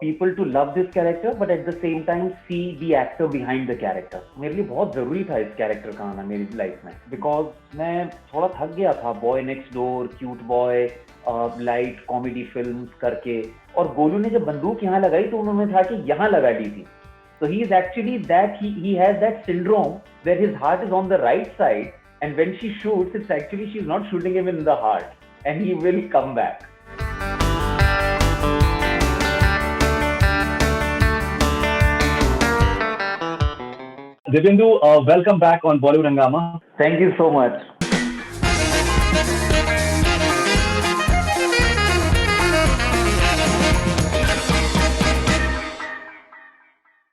people to love this character but at the same time see the actor behind the character. मेरे लिए बहुत ज़रूरी था इस कैरेक्टर का आना मेरी लाइफ में, बिकॉज मैं थोड़ा थक गया था boy next door, cute boy, light comedy films करके, और गोलू ने जब बंदूक यहाँ लगाई तो उन्होंने था कि यहाँ लगा दी थी. So he is actually that he has that syndrome where his heart is on the right side, and when she shoots, it's actually she's not shooting him in the heart, and he will come back. Divyendu, welcome back on Bollywood Hangama. Thank you so much.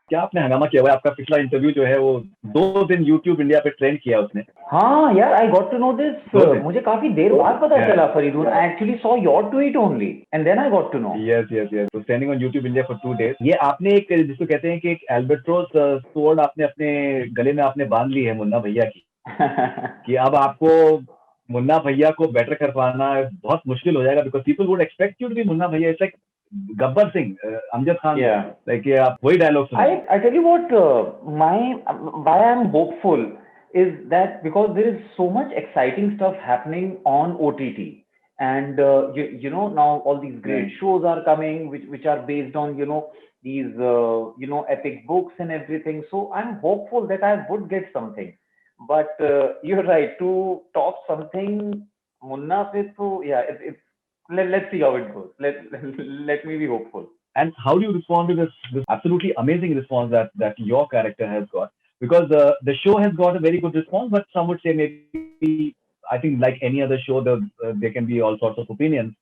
क्या आपने हंगामा किया हुआ है? आपका पिछला interview जो है वो 2 दिन YouTube इंडिया पे ट्रेंड किया उसने. हाँ यार, I got to know this. मुझे काफी देर बाद पता चला Faridoon. I actually saw your tweet only, and then I got to know. Yes. So standing on YouTube India for 2 days. ये आपने एक जिसको कहते हैं कि एक एल्बेट्रोस स्वॉर्ड आपने अपने गले में आपने बांध ली है मुन्ना भैया की. कि अब आपको मुन्ना भैया को बेटर कर पाना बहुत मुश्किल हो जाएगा, because people would expect you to be Munna भैया. It's like Gabbar Singh, Amjad Khan. Yeah. Like ये आप वही डायलॉग सुनिए. I tell you what, why I'm hopeful is that because there is so much exciting stuff happening on OTT, and you know, now all these great shows are coming which are based on these epic books and everything. So I'm hopeful that I would get something. But you're right, to talk something Munna pe, so yeah, it's let's see how it goes. Let me be hopeful. And how do you respond to this absolutely amazing response that your character has got? Because the show has got a very good response, but some would say maybe, I think like any other show, there can be all sorts of opinions.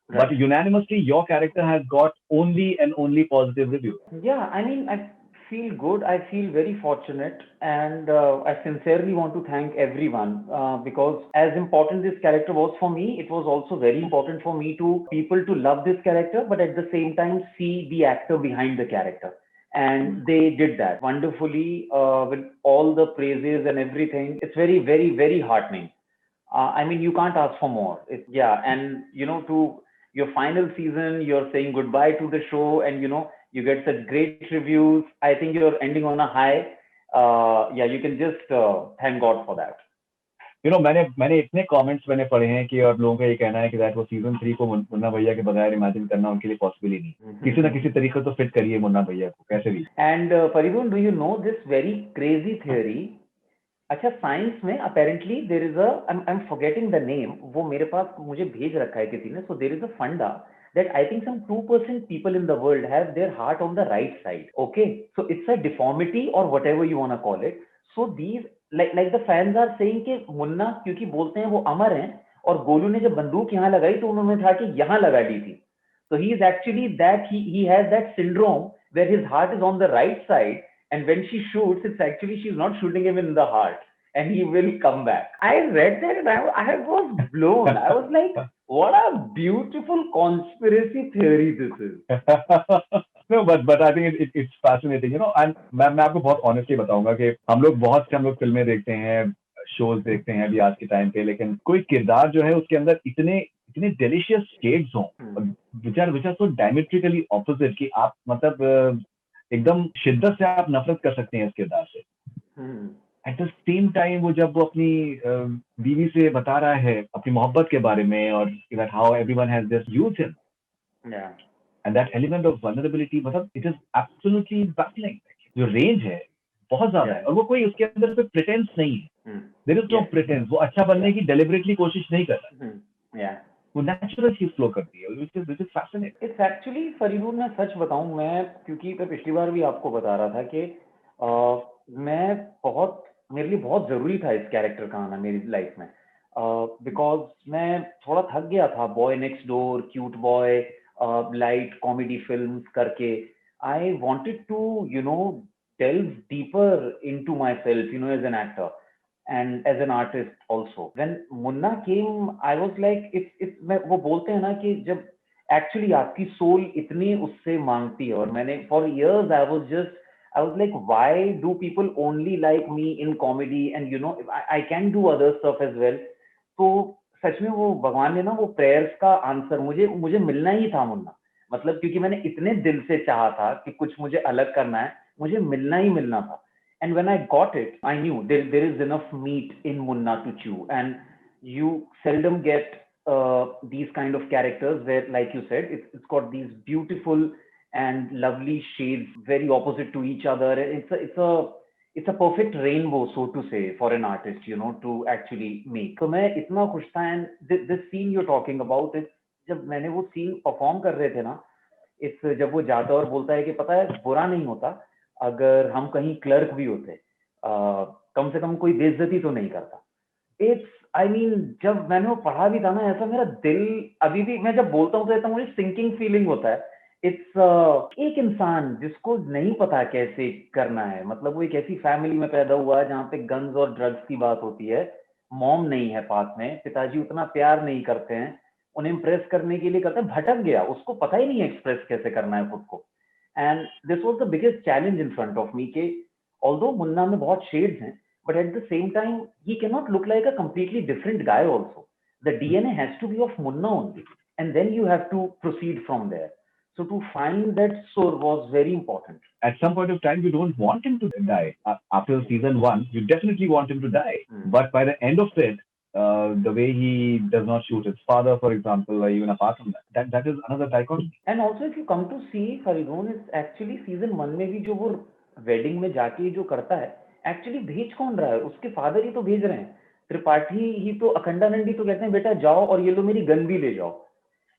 Right. But unanimously, your character has got only and only positive reviews. Yeah, I mean, I feel good. I feel very fortunate, and I sincerely want to thank everyone, because as important this character was for me, it was also very important for me to people to love this character, but at the same time see the actor behind the character. And they did that wonderfully, with all the praises and everything. It's very, very, very heartening. I mean, you can't ask for more. Yeah, and to your final season, you're saying goodbye to the show, and you get such great reviews. I think you're ending on a high. Yeah, you can just thank God for that. मैंने इतने comments मैंने पढ़े हैं कि और लोगों का ये कहना है कि दैट वो सीजन 3 को मुन्ना भैया के बगैर इमेजिन करना उनके लिए पॉसिबल ही नहीं. किसी ना किसी तरीके तो फिट करिए मुन्ना भैया को कैसे भी. And Faridoon, do you know this very crazy theory? अच्छा, साइंस में apparently there is I am forgetting the name, वो मेरे पास मुझे भेज रखा है किसी ने. सो देर इज अ फंडा that I think some 2% people in the world have their heart on the right side. Okay, so it's a deformity or whatever you want to call it. So these like the fans are saying कि मुन्ना क्योंकि बोलते हैं वो अमर हैं, और गोलू ने जब बंदूक यहाँ लगाई तो उन्होंने था कि यहाँ लगा दी थी. So he is actually that he has that syndrome where his heart is on the right side, and when she shoots, it's actually she's not shooting him in the heart, and he will come back. I read that and I was blown. I was like, what a beautiful conspiracy theory this is. No, but I think it's fascinating, and मैं आपको बहुत honestly बताऊंगा कि हम लोग फिल्में देखते हैं, शोज देखते हैं अभी आज के टाइम पे, लेकिन कोई किरदार जो है उसके अंदर इतने डेलिशियस शेड्स हों, which are so diametrically opposite कि आप मतलब एकदम शिद्दत से आप नफरत कर सकते हैं इस किरदार से. एट द सेम टाइम वो जब वो अपनी बीवी से बता रहा है अपनी मोहब्बत के बारे में, और that how everyone has just used him. Yeah. And that element of vulnerability, मतलब it is absolutely baffling. जो रेंज है बहुत ज्यादा है, और वो कोई उसके अंदर कोई प्रिटेंस नहीं है. There is no pretense. वो अच्छा बनने की डेलिबरेटली कोशिश नहीं कर रहा. Yeah. वो नेचुरल चीज फ्लो करती है, which is fascinating. It's actually, Faridoon, मैं सच बताऊं, मैं क्योंकि मैं पिछली बार भी आपको बता रहा था कि मेरे लिए बहुत जरूरी था इस कैरेक्टर का आना मेरी लाइफ में, बिकॉज मैं थोड़ा थक गया था boy next door, cute boy, light comedy films करके. I wanted to delve deeper into myself, as an actor and as an artist also. When Munna came, I was like, वो बोलते हैं ना कि जब एक्चुअली आपकी सोल इतनी उससे मांगती है, और मैंने for years I was like, why do people only like me in comedy, and I can do other stuff as well. तो सच में वो भगवान ने ना वो प्रेयर्स का आंसर मुझे मिलना ही था मुन्ना. मतलब क्योंकि मैंने इतने दिल से चाहा था कि कुछ मुझे अलग करना है, मुझे मिलना ही मिलना था. And when I got it, I knew there is enough meat in Munna to chew, and you seldom get these kind of characters where, like you said, it's got these beautiful and lovely shades, very opposite to each other. It's a perfect rainbow, so to say, for an artist, to actually make. So मैं इतना खुश था, and this scene you're talking about, it's जब मैंने वो scene perform कर रहे थे ना, जब वो जाता है और बोलता है कि पता है बुरा नहीं होता अगर हम कहीं क्लर्क भी होते, कम से कम कोई बेइज्जती तो नहीं करता. आई मीन जब मैंने वो पढ़ा भी था ना, ऐसा मेरा दिल अभी भी, मैं जब बोलता हूँ तो ऐसा मुझे सिंकिंग फीलिंग होता है. एक इंसान जिसको नहीं पता कैसे करना है, मतलब वो एक ऐसी फैमिली में पैदा हुआ है जहाँ पे गन्स और ड्रग्स की बात होती है, मॉम नहीं है पास में, पिताजी उतना प्यार नहीं करते हैं, उन्हें इम्प्रेस करने के लिए करते हैं, भटक गया, उसको पता ही नहीं है एक्सप्रेस कैसे करना है खुद को. And this was the biggest challenge in front of me के ऑल्दो मुन्ना में बहुत शेड्स हैं, but at the same time he cannot look like a completely different guy also. The DNA has to be of Munna only, and then you have to proceed from there. So to find that soul was very important. At some point of time, you don't want him to die. After season 1, you definitely want him to die. But by the end of it, the way he does not shoot his father, for example, or even apart from that is another dichotomy. And also, if you come to see, Faridun, it's actually season 1 में भी जो वो wedding में जाके जो करता है, actually भेज कौन रहा है? उसके फादर ही तो भेज रहे हैं. त्रिपाठी ही तो, अखंडानंद ही तो कहते हैं बेटा जाओ और ये लो मेरी गन भी ले जाओ.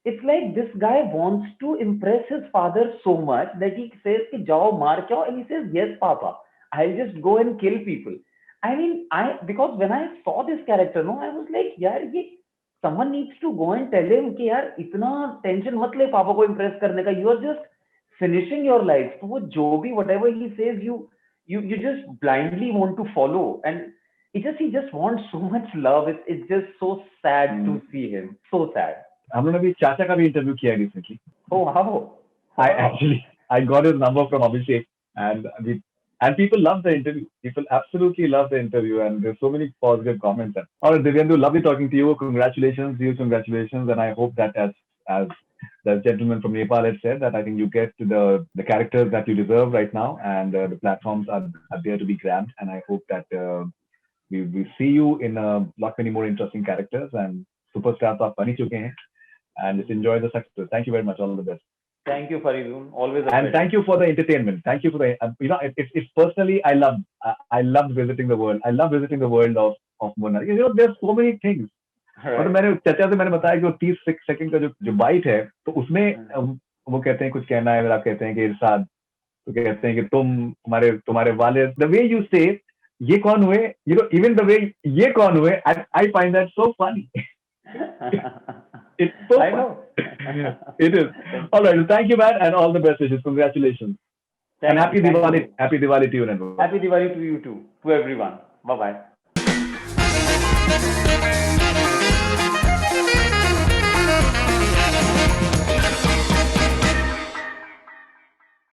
It's like this guy wants to impress his father so much that he says कि जाओ मार के आओ, and he says yes papa, I will just go and kill people. I mean because when I saw this character no, I was like यार ये someone needs to go and tell him कि यार इतना tension मत ले पापा को impress करने का, you are just finishing your life. तो वो जो भी whatever he says, you just blindly want to follow, and he just wants so much love. It's just so sad to see him, so sad. हम लोगों ने भी चाचा का भी इंटरव्यू किया recently. Oh wow. I got his number from Abhishek, and people love the interview. People absolutely love the interview, and there's so many positive comments. All right, Divyendu, lovely talking to you. Congratulations, and I hope that as the gentleman from Nepal had said, that I think you get to the characters that you deserve right now, and the platforms are there to be grabbed, and I hope that we see you in a lot many more interesting characters, and superstars aap bani chuke hain, and just enjoy the success. Thank you very much. All the best. Thank you, Faridun. Always a and pleasure. Thank you for the entertainment. Thank you for the it's personally I love visiting the world. I love visiting the world of Munna. There's so many things. मतलब मैंने चाचा से मैंने बताया कि वो 30 second का जो बाइट है, तो उसमें वो कहते हैं कुछ कहना है, आप कहते हैं कि इरशाद, तो कहते हैं कि तुम्हारे वाले, द वे यू से ये कौन हुए, इवन द वे ये कौन हुए, I find that so funny. It's so I know. It is. All right, thank you man, and all the best wishes. Congratulations. And happy Diwali. Happy Diwali to you, Nando. Happy Diwali to you too, to everyone. Bye bye.